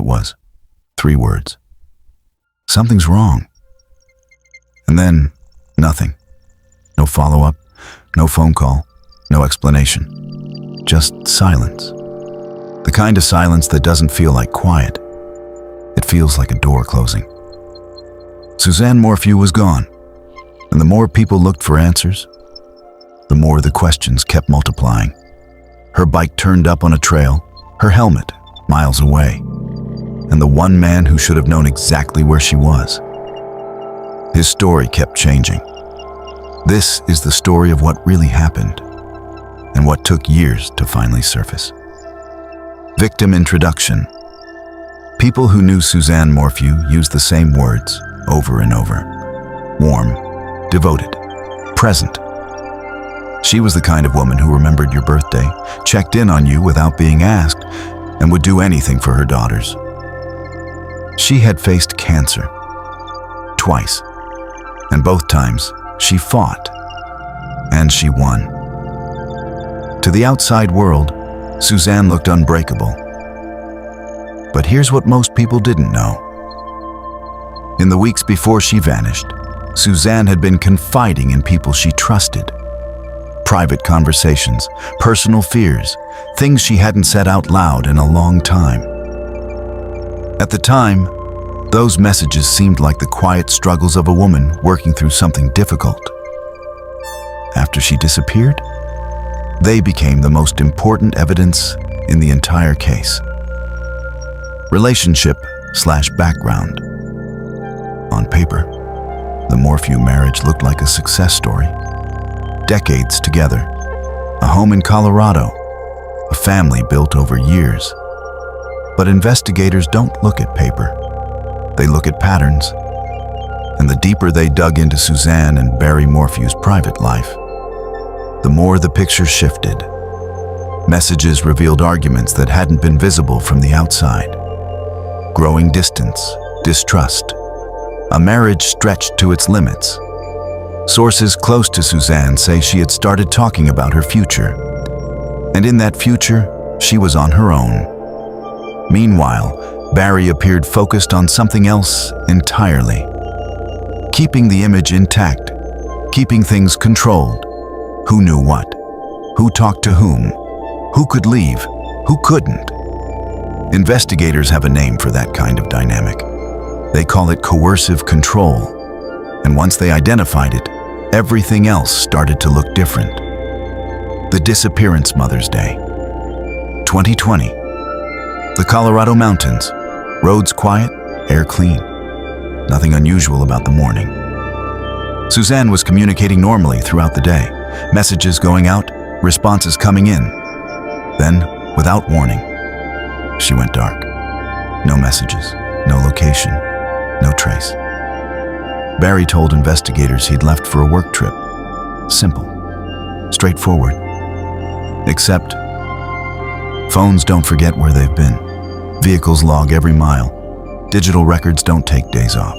it was. 3 words. Something's wrong. And then, nothing. No follow-up, no phone call, no explanation. Just silence. The kind of silence that doesn't feel like quiet. It feels like a door closing. Suzanne Morphew was gone, and the more people looked for answers, the more the questions kept multiplying. Her bike turned up on a trail, her helmet miles away, and the one man who should have known exactly where she was. His story kept changing. This is the story of what really happened, and what took years to finally surface. Victim introduction. People who knew Suzanne Morphew used the same words over and over. Warm, devoted, present. She was the kind of woman who remembered your birthday, checked in on you without being asked, and would do anything for her daughters. She had faced cancer twice, and both times she fought, and she won. To the outside world, Suzanne looked unbreakable. But here's what most people didn't know. In the weeks before she vanished, Suzanne had been confiding in people she trusted. Private conversations, personal fears, things she hadn't said out loud in a long time. At the time, those messages seemed like the quiet struggles of a woman working through something difficult. After she disappeared, they became the most important evidence in the entire case. Relationship/background. On paper, the Morphew marriage looked like a success story. Decades together, a home in Colorado, a family built over years. But investigators don't look at paper. They look at patterns. And the deeper they dug into Suzanne and Barry Morphew's private life, the more the picture shifted. Messages revealed arguments that hadn't been visible from the outside. Growing distance, distrust, a marriage stretched to its limits. Sources close to Suzanne say she had started talking about her future. And in that future, she was on her own. Meanwhile, Barry appeared focused on something else entirely. Keeping the image intact, keeping things controlled. Who knew what? Who talked to whom? Who could leave? Who couldn't? Investigators have a name for that kind of dynamic. They call it coercive control. And once they identified it, everything else started to look different. The disappearance Mother's Day. 2020. The Colorado mountains. Roads quiet, air clean. Nothing unusual about the morning. Suzanne was communicating normally throughout the day. Messages going out, responses coming in. Then, without warning, she went dark. No messages, no location, no trace. Barry told investigators he'd left for a work trip. Simple, straightforward. Except, phones don't forget where they've been. Vehicles log every mile. Digital records don't take days off.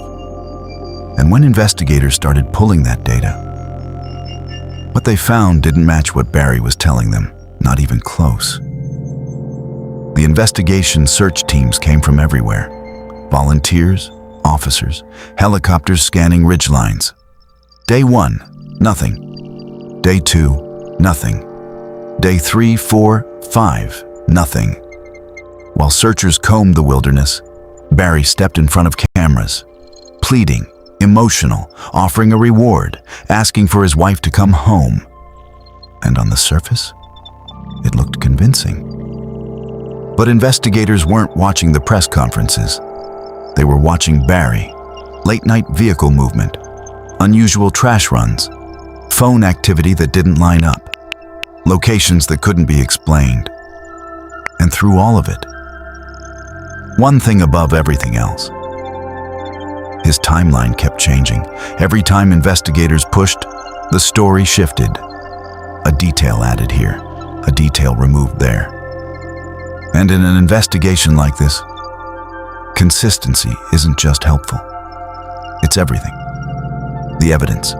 And when investigators started pulling that data, what they found didn't match what Barry was telling them, not even close. The investigation search teams came from everywhere. Volunteers, officers, helicopters scanning ridgelines. Day 1, nothing. Day 2, nothing. Day 3, 4, 5, nothing. While searchers combed the wilderness, Barry stepped in front of cameras, pleading, emotional, offering a reward, asking for his wife to come home. And on the surface, it looked convincing. But investigators weren't watching the press conferences. They were watching Barry, late-night vehicle movement, unusual trash runs, phone activity that didn't line up, locations that couldn't be explained. And through all of it, one thing above everything else. His timeline kept changing. Every time investigators pushed, the story shifted. A detail added here, a detail removed there. And in an investigation like this, consistency isn't just helpful. It's everything. The evidence.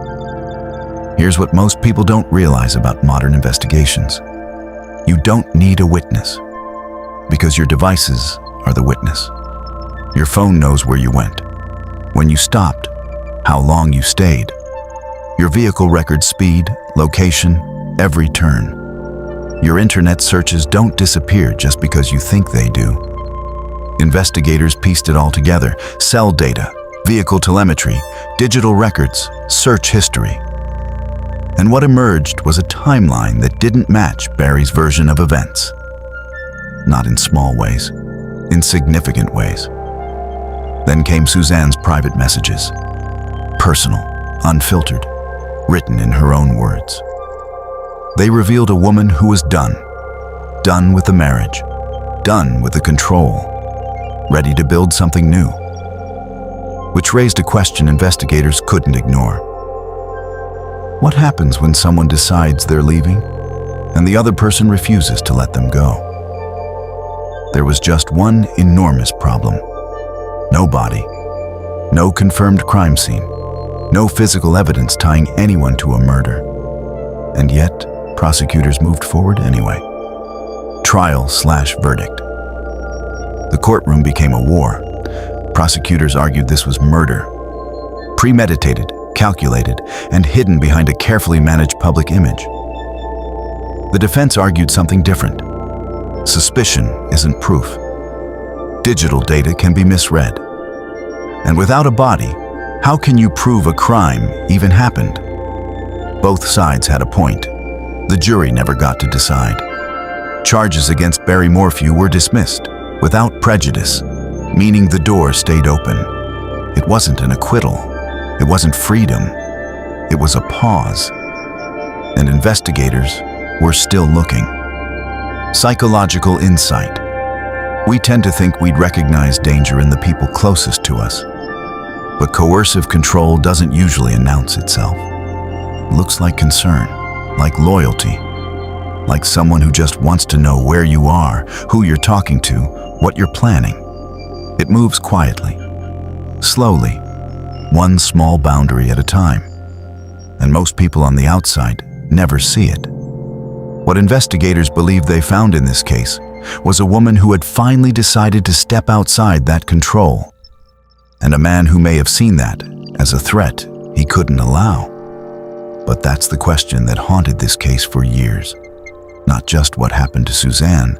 Here's what most people don't realize about modern investigations. You don't need a witness, because your devices are the witness. Your phone knows where you went, when you stopped, how long you stayed. Your vehicle records speed, location, every turn. Your internet searches don't disappear just because you think they do. Investigators pieced it all together: cell data, vehicle telemetry, digital records, search history. And what emerged was a timeline that didn't match Barry's version of events. Not in small ways, in significant ways. Then came Suzanne's private messages. Personal, unfiltered, written in her own words. They revealed a woman who was done. Done with the marriage. Done with the control. Ready to build something new. Which raised a question investigators couldn't ignore. What happens when someone decides they're leaving, and the other person refuses to let them go? There was just one enormous problem. No body. No confirmed crime scene. No physical evidence tying anyone to a murder. And yet, prosecutors moved forward anyway. Trial/verdict. The courtroom became a war. Prosecutors argued this was murder. Premeditated, calculated, and hidden behind a carefully managed public image. The defense argued something different. Suspicion isn't proof. Digital data can be misread. And without a body, how can you prove a crime even happened? Both sides had a point. The jury never got to decide. Charges against Barry Morphew were dismissed, without prejudice, meaning the door stayed open. It wasn't an acquittal. It wasn't freedom. It was a pause. And investigators were still looking. Psychological insight. We tend to think we'd recognize danger in the people closest to us. But coercive control doesn't usually announce itself. It looks like concern, like loyalty, like someone who just wants to know where you are, who you're talking to, what you're planning. It moves quietly, slowly, one small boundary at a time. And most people on the outside never see it. What investigators believed they found in this case was a woman who had finally decided to step outside that control, and a man who may have seen that as a threat he couldn't allow. But that's the question that haunted this case for years. Not just what happened to Suzanne,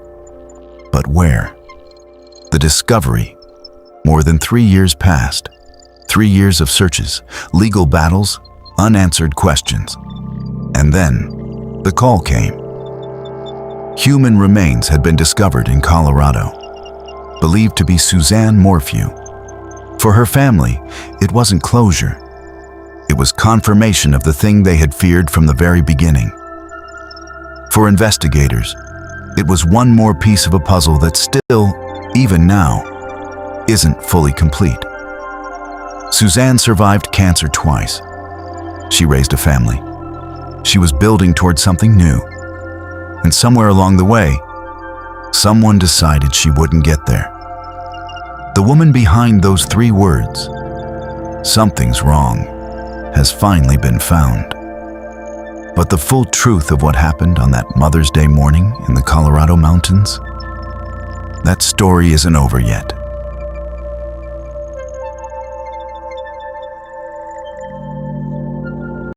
but where. The discovery. More than 3 years passed. 3 years of searches, legal battles, unanswered questions. And then, the call came. Human remains had been discovered in Colorado, believed to be Suzanne Morphew. For her family, it wasn't closure. It was confirmation of the thing they had feared from the very beginning. For investigators, it was one more piece of a puzzle that still, even now, isn't fully complete. Suzanne survived cancer twice. She raised a family. She was building towards something new. And somewhere along the way, someone decided she wouldn't get there. The woman behind those 3 words, "Something's wrong," has finally been found. But the full truth of what happened on that Mother's Day morning in the Colorado mountains, that story isn't over yet.